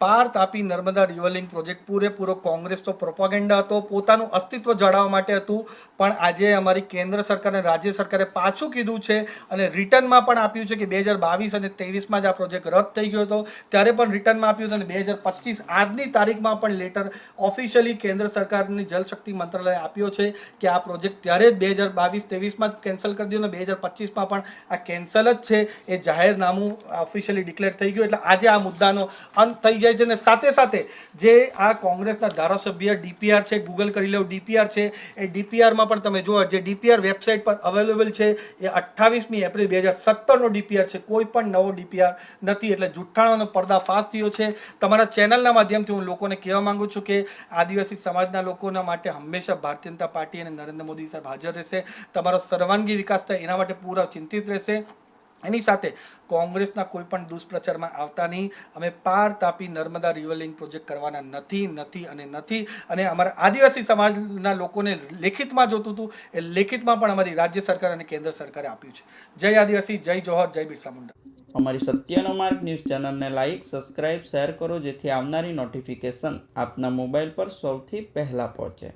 પાર Tapi Narmada river link project પૂરેપૂરો કોંગ્રેસનો પ્રોપાગેન્ડા હતો, પોતાનું અસ્તિત્વ જાળવવા માટે હતું. પણ આજે અમારી કેન્દ્ર સરકાર અને રાજ્ય સરકારે પાછું કીધું છે અને રિટર્નમાં પણ આપ્યું છે કે 2022 અને 23માં જ આ પ્રોજેક્ટ રદ થઈ ગયો હતો, ત્યારે પણ રિટર્નમાં આપ્યું હતું. અને 2025 આજની તારીખમાં પણ લેટર ઓફિશિયલી કેન્દ્ર સરકારની જલશક્તિ મંત્રાલયે આપ્યો છે કે આ પ્રોજેક્ટ ત્યારે જ 2022-23માં જ કેન્સલ કરી દીધો અને 2025માં પણ આ કેન્સલ જ છે, એ જાહેરનામું ઓફિશિયલી ડિક્લેર થઈ ગયું. એટલે આજે આ મુદ્દાનો અંત થઈ જાય છે. અને સાથે સાથે જે આ કોંગ્રેસના ધારાસભ્ય ડીપીઆર છે, ગૂગલ કરી લો ડીપીઆર છે, એ ડીપીઆરમાં પણ તમે જુઓ, જે ડીપીઆર વેબસાઇટ પર અવેલેબલ છે એ 28મી એપ્રિલ 2017નો ડીપીઆર છે, કોઈ પણ નવો ડીપીઆર નથી. એટલે જુઠ્ઠાણોનો પર્દાફાશ થયો છે. તમારા ચેનલના માધ્યમથી હું લોકોને કહેવા માંગુ છું કે આદિવાસી સમાજના લોકોના માટે હંમેશા ભારતીય જનતા પાર્ટી અને નરેન્દ્ર મોદી સાહેબ હાજર રહેશે. તમારો સર્વાંગી વિકાસ થાય એના માટે પૂરા ચિંતિત રહેશે. એની સાથે કોંગ્રેસના કોઈ પણ દુષ્પ્રચારમાં આવતા નહીં. અમે પાર તાપી નર્મદા રિવરલિંક પ્રોજેક્ટ કરવાના નથી. અને અમારા આદિવાસી સમાજના લોકોને લેખિતમાં જોતું હતું, એ લેખિતમાં પણ અમારી રાજ્ય સરકાર અને કેન્દ્ર સરકારે આપ્યું છે. જય આદિવાસી, જય જોહર, જય બિરસા મુંડા. અમારી સત્યનો માર્ગ ન્યૂઝ ચેનલને લાઇક, સબસ્ક્રાઇબ, શેર કરો, જેથી આવનારી નોટિફિકેશન આપના મોબાઈલ પર સૌથી પહેલાં પહોંચે.